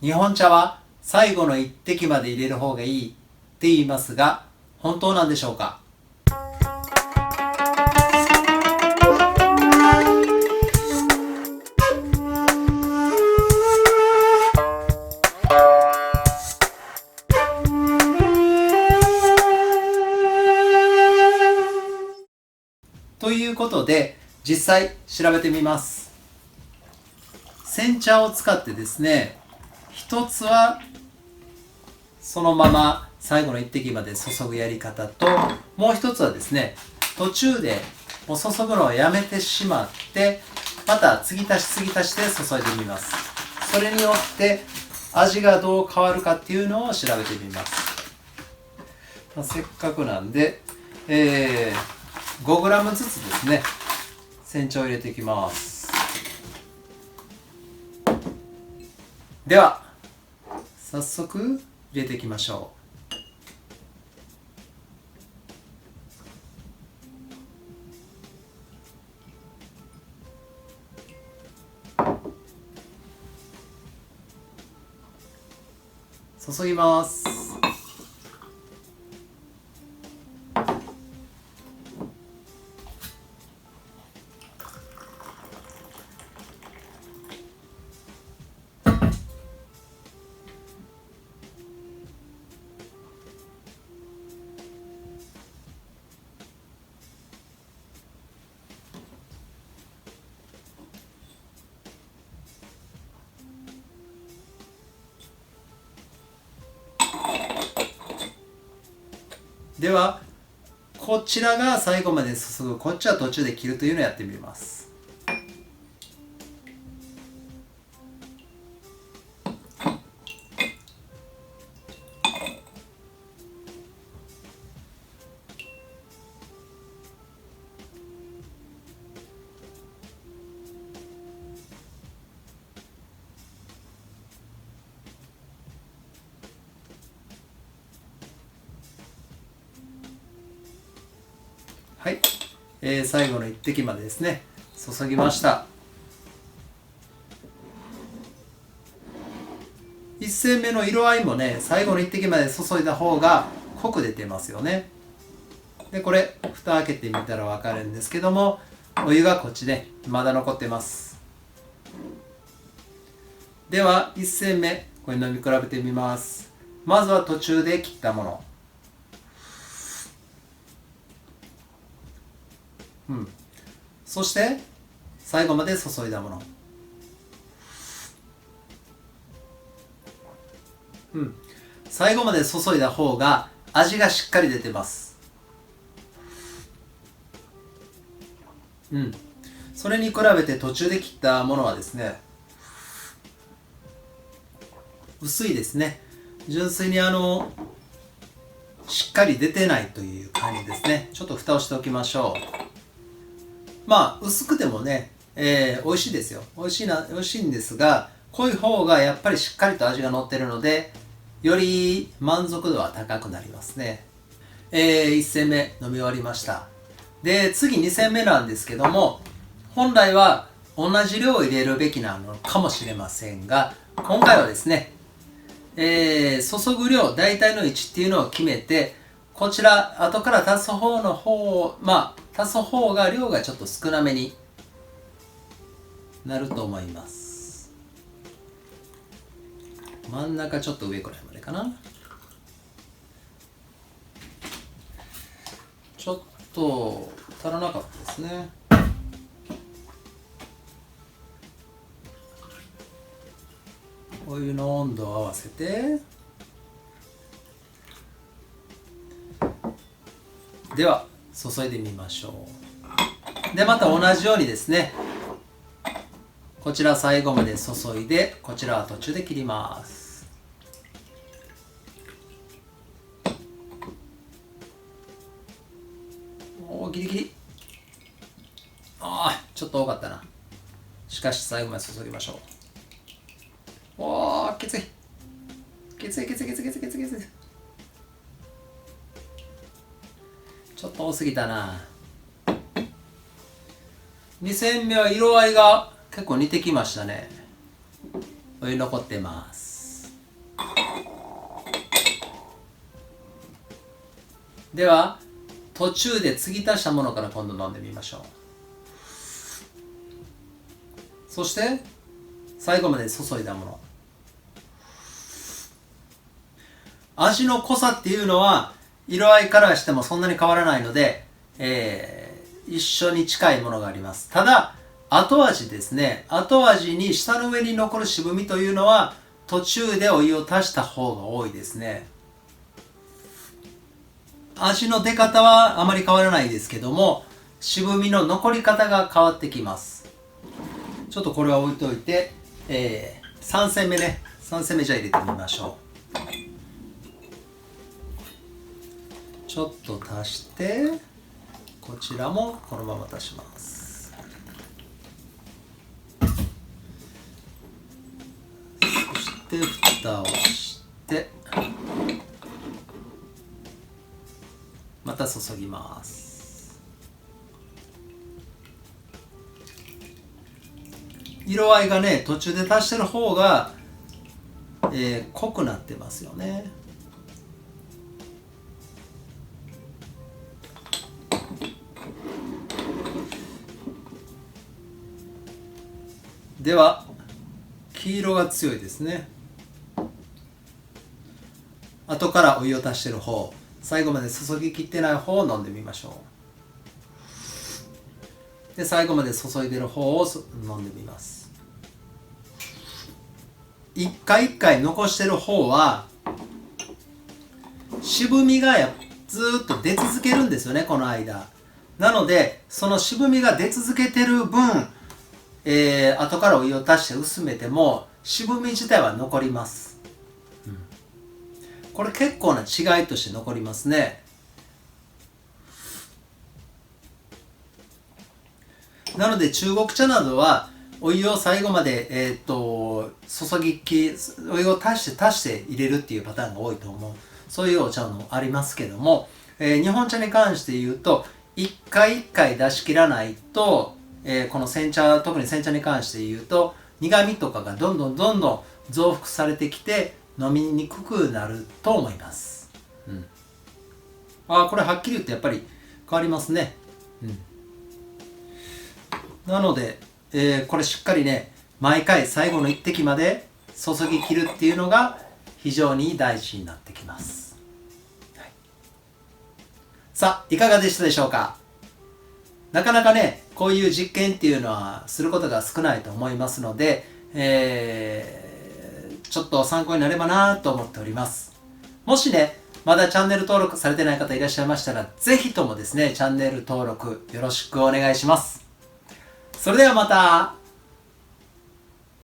日本茶は最後の一滴まで入れる方がいいって言いますが、本当なんでしょうか？ということで、実際調べてみます。煎茶を使ってですね、一つはそのまま最後の一滴まで注ぐやり方と、もう一つはですね、途中でもう注ぐのをやめてしまって、また継ぎ足し継ぎ足して注いでみます。それによって味がどう変わるかっていうのを調べてみます。せっかくなんで、5g ずつですね、煎茶を入れていきます。では早速入れていきましょう。注ぎます。ではこちらが最後まで注ぐ、こっちは途中で切るというのをやってみます。はい、最後の一滴までですね注ぎました。1煎目の色合いもね、最後の一滴まで注いだ方が濃く出てますよね。でこれ蓋開けてみたら分かるんですけども、お湯がこっちでまだ残ってます。では1煎目これ飲み比べてみます。まずは途中で切ったもの、そして最後まで注いだもの、最後まで注いだ方が味がしっかり出てます。それに比べて途中で切ったものはですね、薄いですね。純粋にしっかり出てないという感じですね。ちょっと蓋をしておきましょう。まあ薄くてもね、美味しいですよ。美味しいんですが、濃い方がやっぱりしっかりと味が乗ってるので、より満足度は高くなりますね。1煎目飲み終わりました。で次2煎目なんですけども、本来は同じ量を入れるべきなのかもしれませんが、今回はですね、注ぐ量大体の位置っていうのを決めて、こちら後から足す方足す方が量がちょっと少なめになると思います。真ん中ちょっと上くらいまでかな。ちょっと足らなかったですね。お湯の温度を合わせて、では注いでみましょう。でまた同じようにですね、こちら最後まで注いで、こちらは途中で切ります。おーギリギリ、ちょっと多かったな。しかし最後まで注ぎましょう。おーきついきついきついきついきついきついきつい、ちょっと多すぎたな。2煎目は色合いが結構似てきましたね。お湯残ってます。では途中で継ぎ足したものから今度飲んでみましょう。そして最後まで注いだもの。味の濃さっていうのは色合いからしてもそんなに変わらないので、一緒に近いものがあります。ただ後味ですね。後味に舌の上に残る渋みというのは途中でお湯を足した方が多いですね。味の出方はあまり変わらないですけども、渋みの残り方が変わってきます。ちょっとこれは置いといて、3煎目ね。3煎目じゃあ入れてみましょう。ちょっと足して、こちらもこのまま足します。そして蓋をして、また注ぎます。色合いがね、途中で足してる方が、濃くなってますよね。では黄色が強いですね。後からお湯を足してる方、最後まで注ぎ切ってない方を飲んでみましょう。で最後まで注いでる方を飲んでみます。一回一回残してる方は渋みがずーっと出続けるんですよね、この間。なのでその渋みが出続けてる分、後からお湯を足して薄めても渋み自体は残ります、これ結構な違いとして残りますね。なので中国茶などはお湯を最後まで、お湯を足して入れるっていうパターンが多いと思う。そういうお茶もありますけども、日本茶に関して言うと一回一回出し切らないと、この煎茶、特に煎茶に関して言うと苦味とかがどんどん増幅されてきて飲みにくくなると思います、これはっきり言ってやっぱり変わりますね、なので、これしっかりね毎回最後の一滴まで注ぎ切るっていうのが非常に大事になってきます、さあいかがでしたでしょうか。なかなかねこういう実験っていうのはすることが少ないと思いますので、ちょっと参考になればなと思っております。もしねまだチャンネル登録されてない方いらっしゃいましたら、ぜひともですねチャンネル登録よろしくお願いします。それではまた。